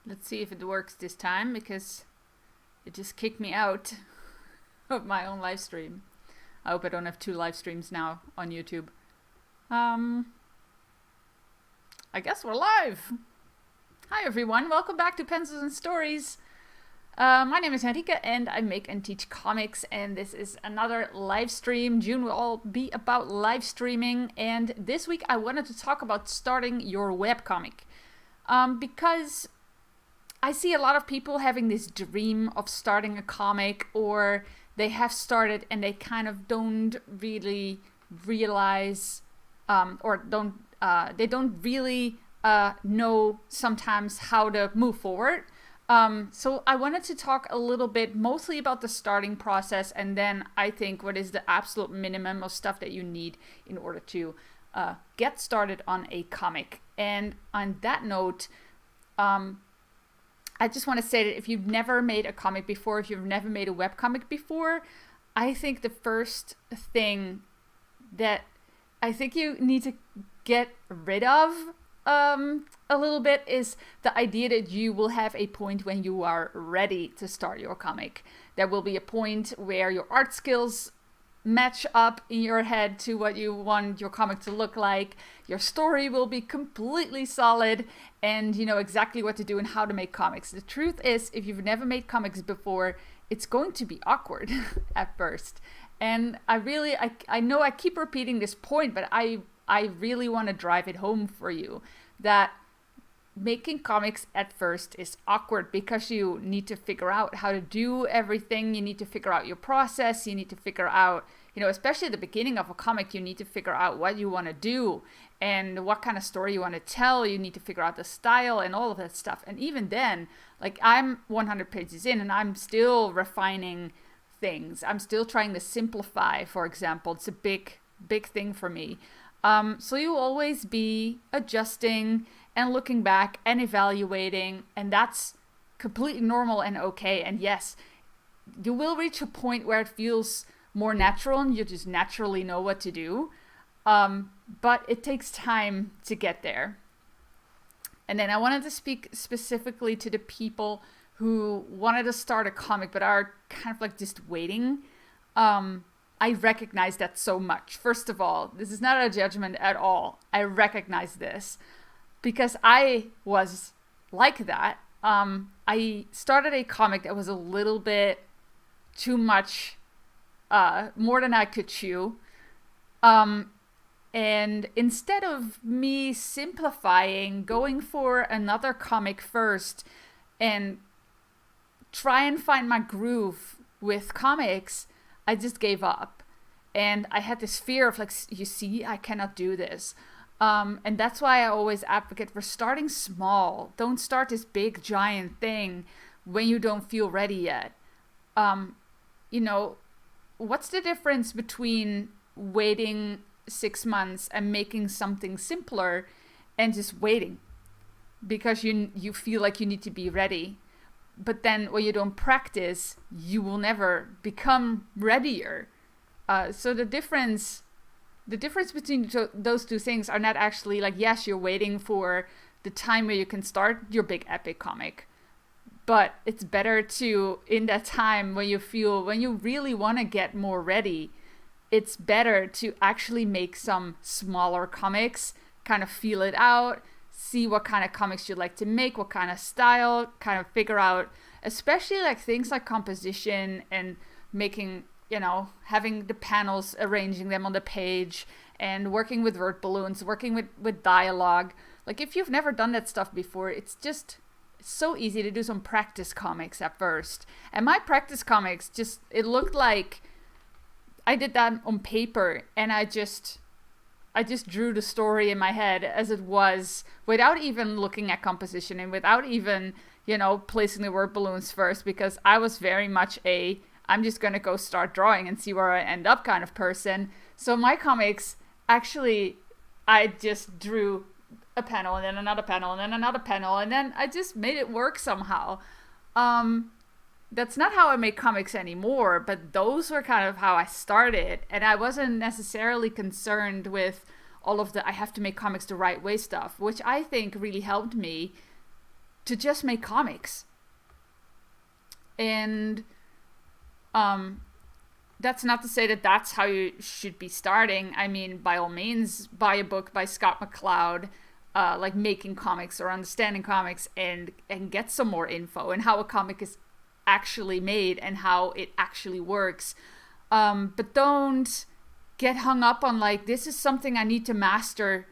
Let's see if it works this time, because it just kicked me out of my own live stream. I hope I don't have two live streams now on YouTube. I guess we're live. Hi everyone, welcome back to Pencils and Stories. My name is Henrike and I make and teach comics, and this is another live stream. June will all be about live streaming, and this week I wanted to talk about starting your webcomic. Because I see a lot of people having this dream of starting a comic, or they have started and they kind of don't really realize, they don't really know sometimes how to move forward. So I wanted to talk a little bit mostly about the starting process, and then I think what is the absolute minimum of stuff that you need in order to get started on a comic. And on that note, I just want to say that if you've never made a comic before, if you've never made a webcomic before, I think the first thing that I think you need to get rid of a little bit is the idea that you will have a point when you are ready to start your comic. There will be a point where your art skills match up in your head to what you want your comic to look like. Your story will be completely solid, and you know exactly what to do and how to make comics. The truth is, if you've never made comics before, it's going to be awkward at first. And I know I keep repeating this point, but I really want to drive it home for you that making comics at first is awkward, because you need to figure out how to do everything. You need to figure out your process. You need to figure out, especially at the beginning of a comic, you need to figure out what you want to do and what kind of story you want to tell. You need to figure out the style and all of that stuff. And even then, like, I'm 100 pages in and I'm still refining things. I'm still trying to simplify, for example. It's a big thing for me. So you'll always be adjusting and looking back and evaluating, and that's completely normal and okay. And yes, you will reach a point where it feels more natural and you just naturally know what to do. But it takes time to get there. And then I wanted to speak specifically to the people who wanted to start a comic but are kind of like just waiting. I recognize that so much. First of all, this is not a judgment at all. I recognize this because I was like that. I started a comic that was a little bit too much, more than I could chew. And instead of me simplifying, going for another comic first and try and find my groove with comics, I just gave up. And I had this fear of, like, you see, I cannot do this. And that's why I always advocate for starting small. Don't start this big giant thing when you don't feel ready yet. What's the difference between waiting 6 months and making something simpler and just waiting because you feel like you need to be ready? But then when you don't practice, you will never become readier. So the difference between those two things are not actually like, yes, you're waiting for the time where you can start your big epic comic. But it's better to, in that time when you really want to get more ready, it's better to actually make some smaller comics, kind of feel it out, see what kind of comics you'd like to make, what kind of style, kind of figure out, especially like things like composition and making, having the panels, arranging them on the page, and working with word balloons, working with dialogue. Like, if you've never done that stuff before, it's so easy to do some practice comics at first. And my practice comics it looked like I did that on paper, and I just drew the story in my head as it was, without even looking at composition and without even, placing the word balloons first, because I was very much I'm just going to go start drawing and see where I end up kind of person. So my comics, actually, I just drew a panel and then another panel and then another panel, and then I just made it work somehow. That's not how I make comics anymore, but those were kind of how I started. And I wasn't necessarily concerned with all of the I have to make comics the right way stuff, which I think really helped me to just make comics. And that's not to say that that's how you should be starting. I mean, by all means, buy a book by Scott McCloud, like Making Comics or Understanding Comics, and get some more info and how a comic is actually made and how it actually works. But don't get hung up on like, this is something I need to master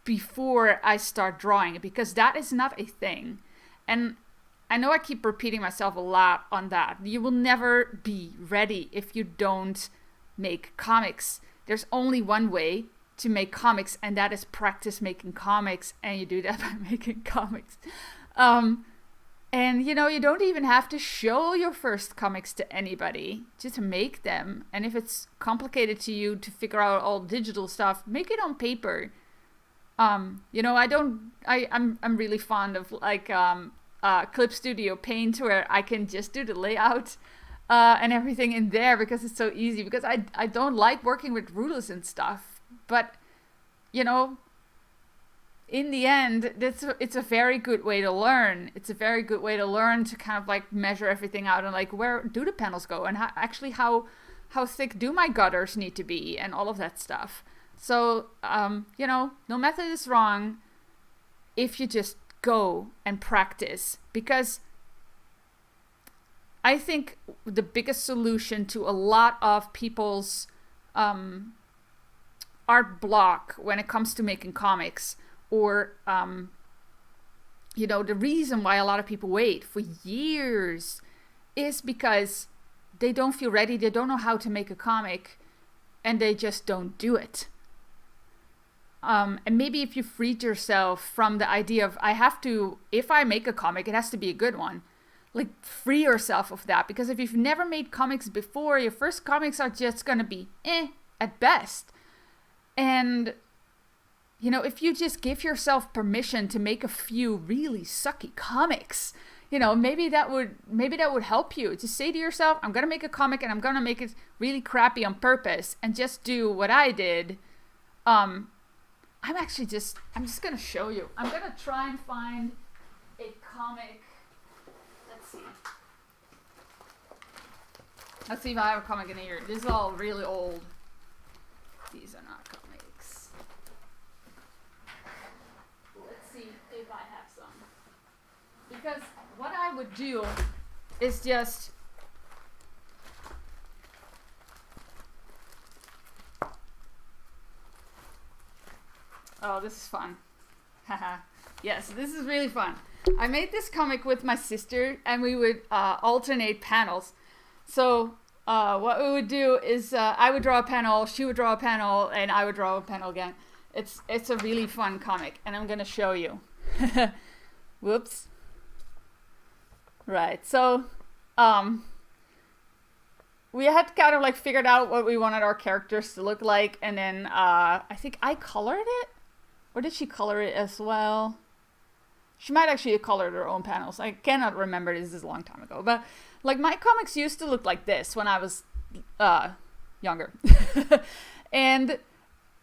before I start drawing, because that is not a thing. And I know I keep repeating myself a lot on that. You will never be ready if you don't make comics. There's only one way to make comics, and that is practice making comics, and you do that by making comics. And you don't even have to show your first comics to anybody. Just make them. And if it's complicated to you to figure out all digital stuff, make it on paper. I'm really fond of like Clip Studio Paint, where I can just do the layout and everything in there because it's so easy, because I don't like working with rulers and stuff. But in the end, it's a very good way to learn. It's a very good way to learn to kind of like measure everything out and like, where do the panels go, and how thick do my gutters need to be, and all of that stuff. So no method is wrong if you just go and practice, because I think the biggest solution to a lot of people's art block when it comes to making comics, or the reason why a lot of people wait for years, is because they don't feel ready, they don't know how to make a comic, and they just don't do it. And maybe if you freed yourself from the idea of, if I make a comic, it has to be a good one. Like, free yourself of that. Because if you've never made comics before, your first comics are just going to be at best. And, if you just give yourself permission to make a few really sucky comics, maybe that would help you. Just say to yourself, I'm going to make a comic and I'm going to make it really crappy on purpose, and just do what I did. I'm just going to show you. I'm going to try and find a comic. Let's see if I have a comic in here. This is all really old. These are not comics. Let's see if I have some. Because what I would do is just... Oh, this is fun. Haha. Yes, this is really fun. I made this comic with my sister, and we would alternate panels. So what we would do is I would draw a panel, she would draw a panel, and I would draw a panel again. It's a really fun comic, and I'm going to show you. Whoops. Right, so we had kind of like figured out what we wanted our characters to look like, and then I think I colored it. Or did she color it as well? She might actually have colored her own panels. I cannot remember. This is a long time ago. But like, my comics used to look like this when I was younger. And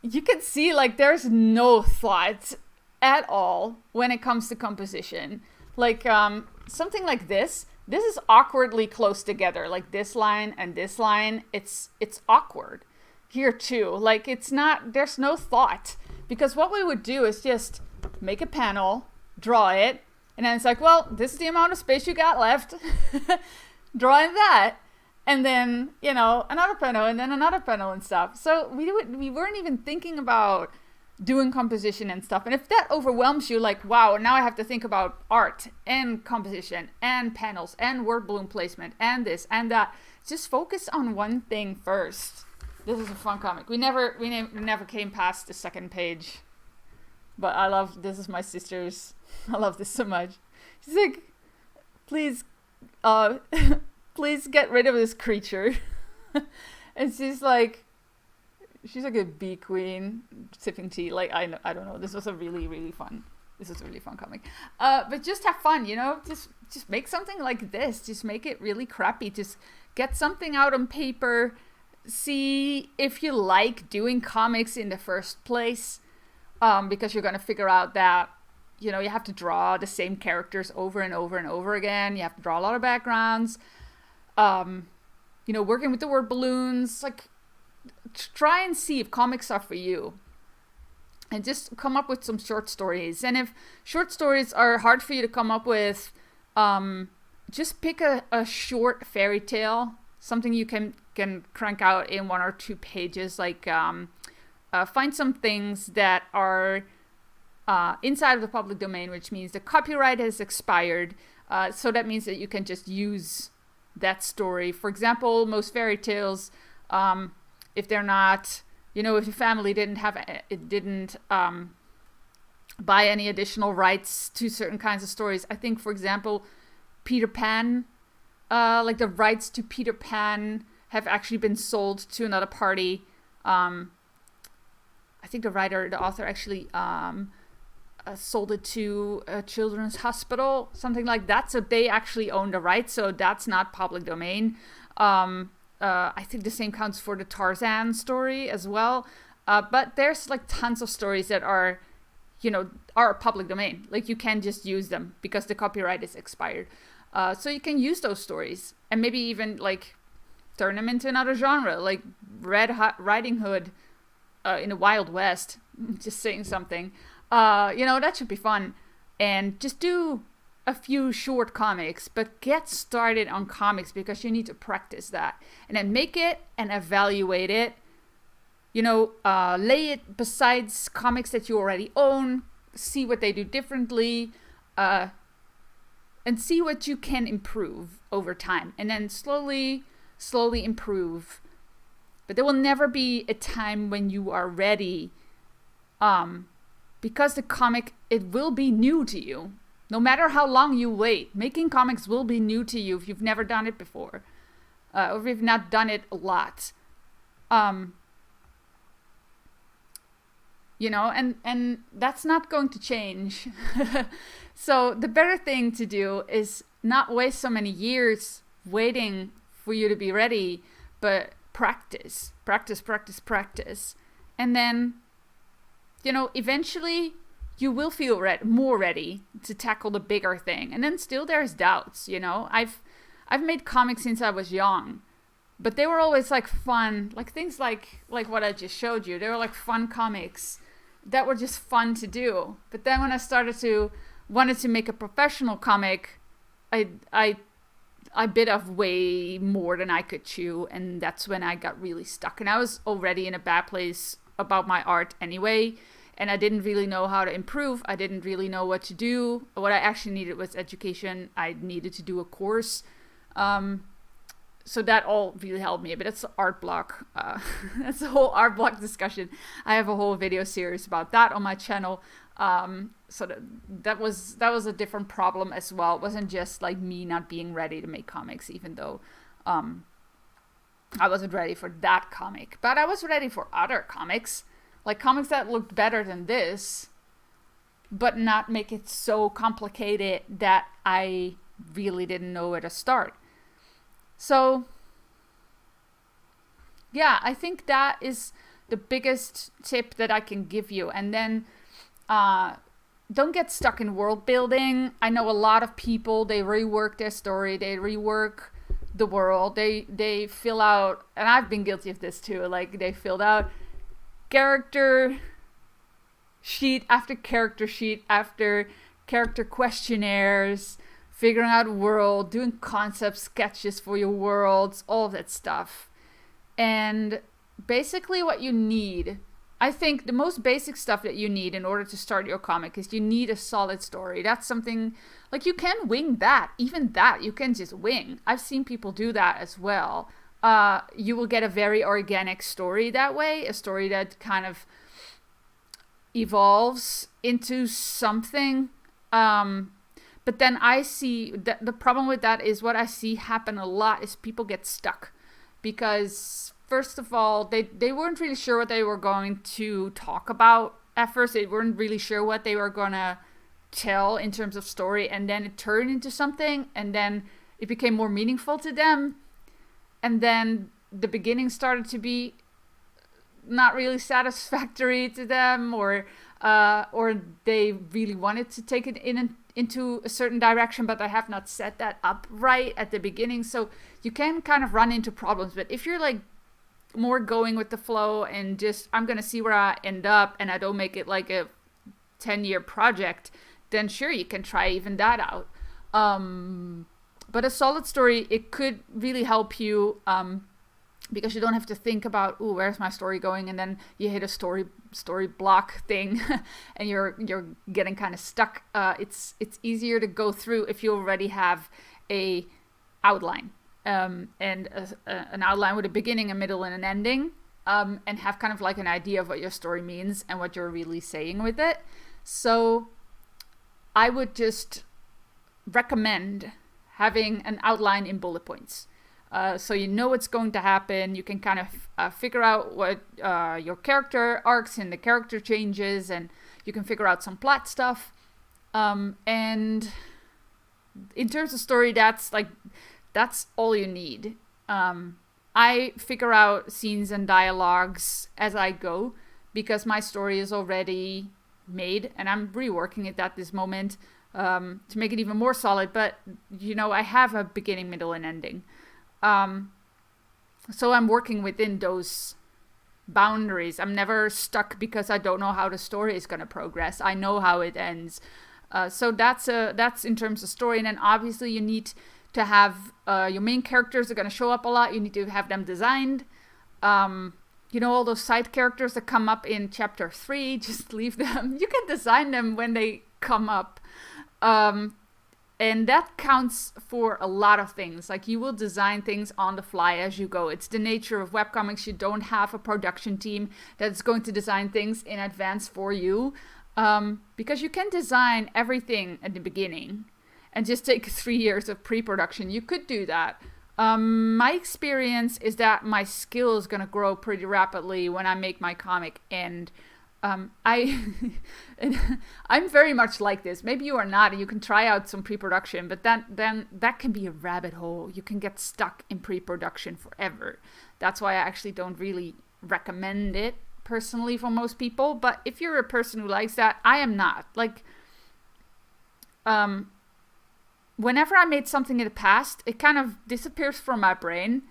you can see like there's no thought at all when it comes to composition. Like something like this. This is awkwardly close together. Like this line and this line. It's awkward here too. Like there's no thought. Because what we would do is just make a panel, draw it, and then it's like, well, this is the amount of space you got left. Drawing that, and then, another panel, and then another panel and stuff. So we weren't even thinking about doing composition and stuff. And if that overwhelms you, like, wow, now I have to think about art and composition and panels and word balloon placement and this and that. Just focus on one thing first. This is a fun comic. We never came past the second page. But this is my sister's. I love this so much. She's like, please get rid of this creature. And she's like a bee queen sipping tea. Like, I don't know. This was a really, really fun comic. But just have fun, just make something like this. Just make it really crappy. Just get something out on paper. See if you like doing comics in the first place, because you're going to figure out that you have to draw the same characters over and over and over again. You have to draw a lot of backgrounds. Working with the word balloons, like try and see if comics are for you. And just come up with some short stories. And if short stories are hard for you to come up with, just pick a short fairy tale, something you can crank out in 1 or 2 pages. Like find some things that are inside of the public domain, which means the copyright has expired. So that means that you can just use that story. For example, most fairy tales, if they're not, if your family didn't buy any additional rights to certain kinds of stories. I think, for example, Peter Pan, like the rights to Peter Pan have actually been sold to another party. I think the author actually sold it to a children's hospital, something like that. So they actually own the rights, so that's not public domain. I think the same counts for the Tarzan story as well. But there's like tons of stories that are public domain. Like you can just use them because the copyright is expired. So you can use those stories and maybe even like turn them into another genre, like Red Riding Hood in the Wild West. Just saying something. That should be fun. And just do a few short comics, but get started on comics because you need to practice that. And then make it and evaluate it. Lay it besides comics that you already own. See what they do differently. And see what you can improve over time. And then slowly improve. But there will never be a time when you are ready. Because the comic, it will be new to you. No matter how long you wait, making comics will be new to you if you've never done it before. Or if you've not done it a lot. And that's not going to change. So the better thing to do is not waste so many years waiting for you to be ready, but practice. And then, eventually you will feel more ready to tackle the bigger thing. And then still there's doubts, I've made comics since I was young, but they were always like fun, like things like what I just showed you. They were like fun comics that were just fun to do. But then when I wanted to make a professional comic, I bit off way more than I could chew, and that's when I got really stuck. And I was already in a bad place about my art anyway. And I didn't really know how to improve. I didn't really know what to do. What I actually needed was education. I needed to do a course. So that all really helped me. But it's an art block. That's a whole art block discussion. I have a whole video series about that on my channel. So that was a different problem as well. It wasn't just like me not being ready to make comics, even though I wasn't ready for that comic. But I was ready for other comics. Like comics that looked better than this, but not make it so complicated that I really didn't know where to start. So, yeah, I think that is the biggest tip that I can give you. And then don't get stuck in world building. I know a lot of people, they rework their story, they rework the world, they fill out, and I've been guilty of this too, like they filled out character sheet after character questionnaires, figuring out world, doing concept sketches for your worlds, all of that stuff. And basically what you need, I think the most basic stuff that you need in order to start your comic is you need a solid story. That's something, like you can wing that. Even that you can just wing. I've seen people do that as well. You will get a very organic story that way, a story that kind of evolves into something. But then I see that the problem with that is what I see happen a lot is people get stuck because first of all, they weren't really sure what they were going to talk about at first. They weren't really sure what they were going to tell in terms of story, and then it turned into something, and then it became more meaningful to them. And then the beginning started to be not really satisfactory to them, or they really wanted to take it into a certain direction, but I have not set that up right at the beginning. So you can kind of run into problems. But if you're like more going with the flow and just, I'm going to see where I end up, and I don't make it like a 10-year project, then sure, you can try even that out. But a solid story, it could really help you, because you don't have to think about, ooh, where's my story going? And then you hit a story block thing and you're getting kind of stuck. It's easier to go through if you already have a outline, and an outline with a beginning, a middle, and an ending, and have kind of like an idea of what your story means and what you're really saying with it. So I would just recommend having an outline in bullet points. So you know what's going to happen. You can kind of figure out what your character arcs and the character changes, and you can figure out some plot stuff. And in terms of story, that's all you need. I figure out scenes and dialogues as I go, because my story is already made, and I'm reworking it at this moment to make it even more solid. But I have a beginning, middle, and ending. So I'm working within those boundaries. I'm never stuck because I don't know how the story is going to progress. I know how it ends. So that's in terms of story. And then obviously you need to have your main characters are going to show up a lot. You need to have them designed. All those side characters that come up in chapter 3, just leave them. You can design them when they come up. And that counts for a lot of things. Like, you will design things on the fly as you go. It's the nature of webcomics. You don't have a production team that's going to design things in advance for you. Because you can design everything at the beginning and just take 3 years of pre-production. You could do that. My experience is that my skill is going to grow pretty rapidly when I make my comic, and I'm very much like this. Maybe you are not, and you can try out some pre-production, but then that can be a rabbit hole. You can get stuck in pre-production forever. That's why I actually don't really recommend it personally for most people. But if you're a person who likes that, I am not. Like, whenever I made something in the past, it kind of disappears from my brain,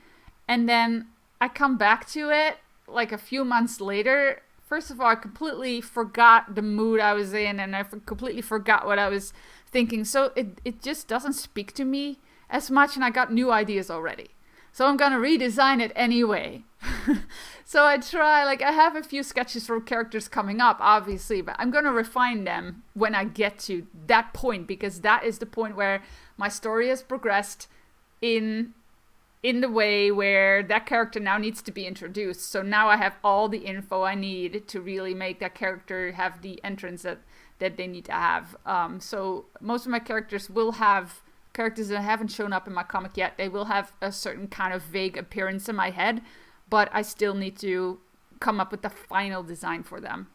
and then I come back to it like a few months later. First of all, I completely forgot the mood I was in, and I completely forgot what I was thinking. So it just doesn't speak to me as much, and I got new ideas already. So I'm going to redesign it anyway. So I try, I have a few sketches for characters coming up, obviously, but I'm going to refine them when I get to that point, because that is the point where my story has progressed in the way where that character now needs to be introduced. So now I have all the info I need to really make that character have the entrance that they need to have. So most of my characters will have characters that haven't shown up in my comic yet. They will have a certain kind of vague appearance in my head, but I still need to come up with the final design for them.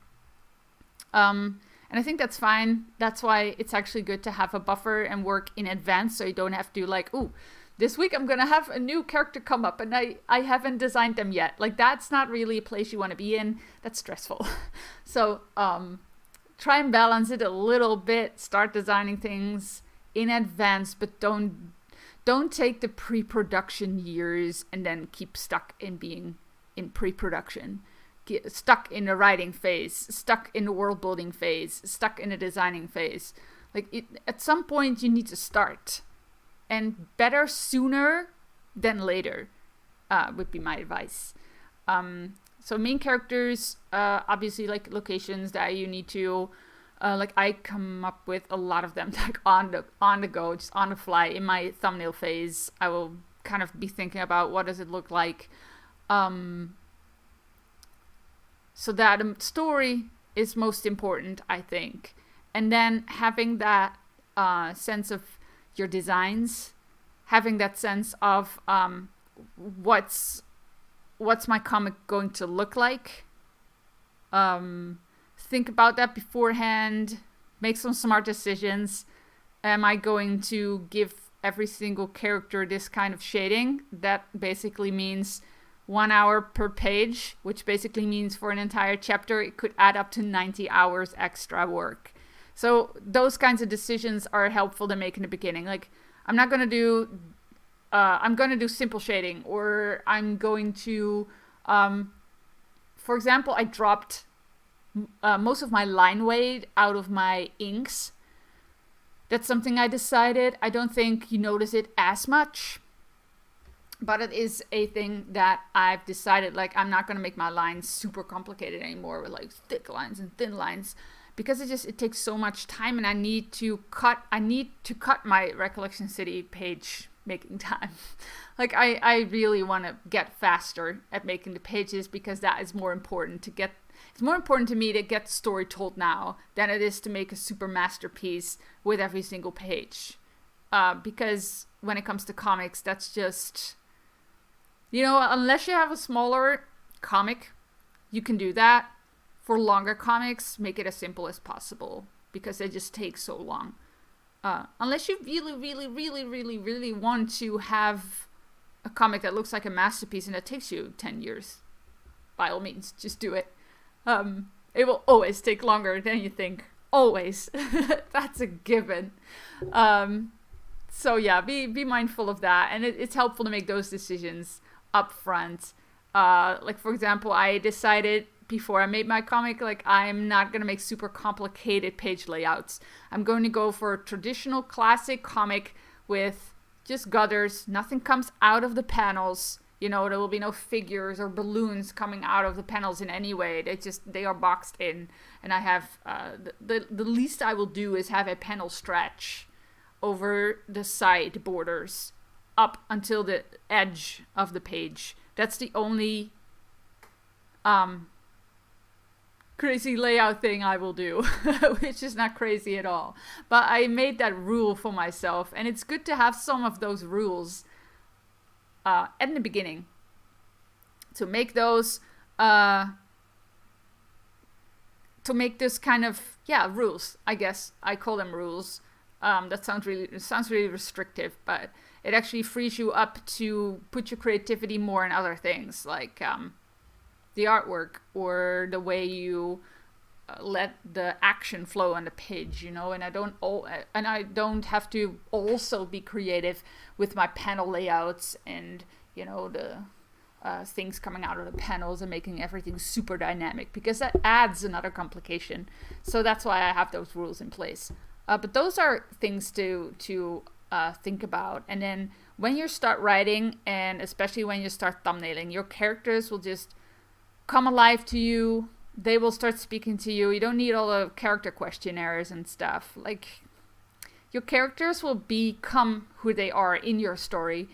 And I think that's fine. That's why it's actually good to have a buffer and work in advance, so you don't have to this week I'm going to have a new character come up and I haven't designed them yet. That's not really a place you want to be in. That's stressful. So try and balance it a little bit. Start designing things in advance, but don't take the pre-production years and then keep stuck in being in pre-production. Get stuck in the writing phase, stuck in the world building phase, stuck in the designing phase. At some point you need to start. And better sooner than later would be my advice. So main characters, obviously locations that you need to, I come up with a lot of them on the go, just on the fly. In my thumbnail phase, I will kind of be thinking about what does it look like. So that the story is most important, I think. And then having that sense of your designs, having that sense of what's my comic going to look like. Think about that beforehand. Make some smart decisions. Am I going to give every single character this kind of shading? That basically means 1 hour per page, which basically means for an entire chapter, it could add up to 90 hours extra work. So those kinds of decisions are helpful to make in the beginning. Like, I'm going to do simple shading, or I'm going to, for example, I dropped most of my line weight out of my inks. That's something I decided. I don't think you notice it as much, but it is a thing that I've decided, like, I'm not going to make my lines super complicated anymore with like thick lines and thin lines, because it takes so much time, and I need to cut my Recollection City page making time. Like, I really want to get faster at making the pages, because that is more important it's more important to me to get the story told now than it is to make a super masterpiece with every single page. Because when it comes to comics, that's just, unless you have a smaller comic, you can do that. For longer comics, make it as simple as possible, because they just take so long. Unless you really, really, really, really, really want to have a comic that looks like a masterpiece and that takes you 10 years, by all means, just do it. It will always take longer than you think. Always. That's a given. So yeah, be mindful of that. And it's helpful to make those decisions up front. Like, for example, I decided before I made my comic, like, I'm not going to make super complicated page layouts. I'm going to go for a traditional classic comic with just gutters. Nothing comes out of the panels. There will be no figures or balloons coming out of the panels in any way. They are boxed in. And I have, the least I will do is have a panel stretch over the side borders up until the edge of the page. That's the only crazy layout thing I will do, which is not crazy at all. But I made that rule for myself, and it's good to have some of those rules in the beginning. To make those, to make this kind of, rules, I guess. I call them rules. That sounds really restrictive, but it actually frees you up to put your creativity more in other things, like the artwork, or the way you let the action flow on the page, and I don't have to also be creative with my panel layouts and the things coming out of the panels and making everything super dynamic, because that adds another complication. So that's why I have those rules in place. But those are things to think about. And then when you start writing, and especially when you start thumbnailing, your characters will just come alive to you. They will start speaking to you. You don't need all the character questionnaires and stuff. Like, your characters will become who they are in your story.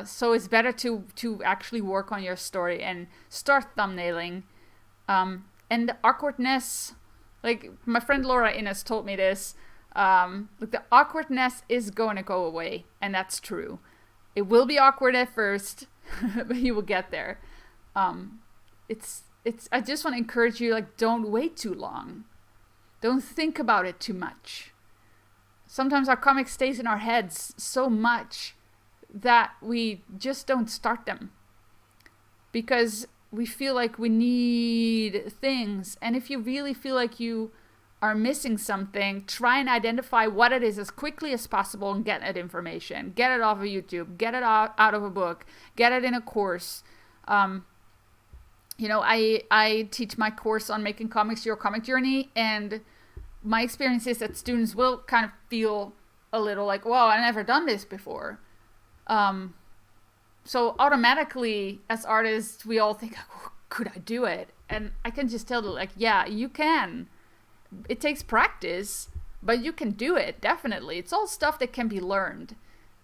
So it's better to actually work on your story and start thumbnailing. And the awkwardness, like my friend Laura Innes told me this, like, the awkwardness is going to go away, and that's true. It will be awkward at first, but you will get there. I just want to encourage you, like, don't wait too long. Don't think about it too much. Sometimes our comic stays in our heads so much that we just don't start them, because we feel like we need things. And if you really feel like you are missing something, try and identify what it is as quickly as possible and get that information. Get it off of YouTube, get it out of a book, get it in a course. I teach my course on making comics your comic journey, and my experience is that students will kind of feel a little like, wow, I've never done this before. So automatically, as artists, we all think, oh, could I do it? And I can just tell them, like, yeah, you can. It takes practice, but you can do it, definitely. It's all stuff that can be learned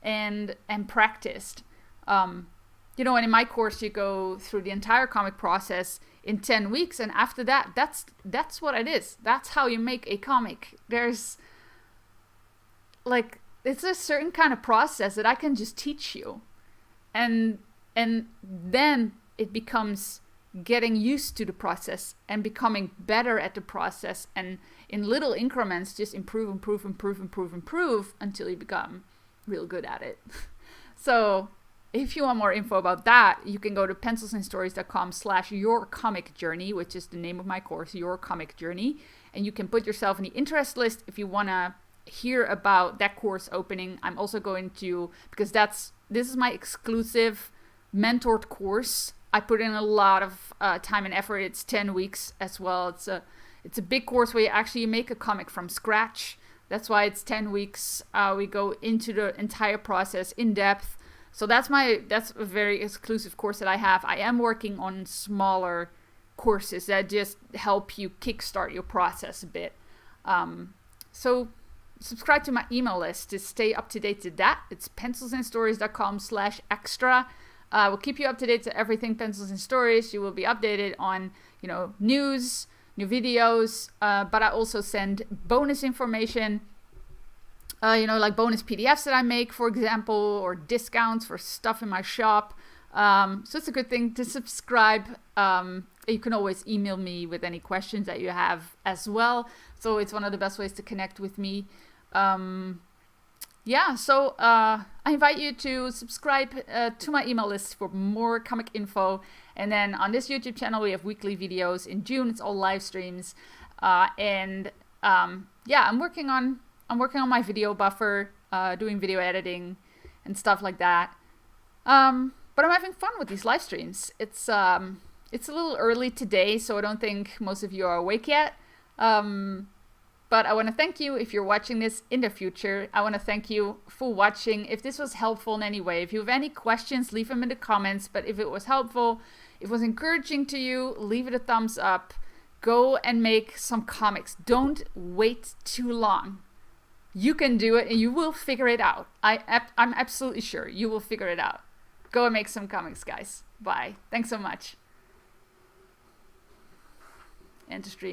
and practiced. And in my course, you go through the entire comic process in 10 weeks, and after that, that's what it is. That's how you make a comic. There's, like, it's a certain kind of process that I can just teach you. And then it becomes getting used to the process and becoming better at the process, and in little increments just improve until you become real good at it. So if you want more info about that, you can go to pencilsandstories.com/yourcomicjourney, which is the name of my course, Your Comic Journey. And you can put yourself in the interest list if you want to hear about that course opening. I'm also going to, because this is my exclusive mentored course. I put in a lot of time and effort. It's 10 weeks as well. It's a big course where you actually make a comic from scratch. That's why it's 10 weeks. We go into the entire process in depth. So that's a very exclusive course that I have. I am working on smaller courses that just help you kickstart your process a bit. So subscribe to my email list to stay up to date to that. It's pencilsandstories.com/extra. We'll keep you up to date to everything Pencils and Stories. You will be updated on, news, new videos, but I also send bonus information, like bonus PDFs that I make, for example, or discounts for stuff in my shop. So it's a good thing to subscribe. You can always email me with any questions that you have as well. So it's one of the best ways to connect with me. So I invite you to subscribe to my email list for more comic info. And then on this YouTube channel, we have weekly videos. In June, it's all live streams. I'm working on my video buffer, doing video editing and stuff like that. But I'm having fun with these live streams. It's a little early today, so I don't think most of you are awake yet. But I want to thank you if you're watching this in the future. I want to thank you for watching. If this was helpful in any way, if you have any questions, leave them in the comments. But if it was helpful, if it was encouraging to you, leave it a thumbs up. Go and make some comics. Don't wait too long. You can do it and you will figure it out. I'm absolutely sure you will figure it out. Go and make some comics, guys. Bye. Thanks so much. End of stream.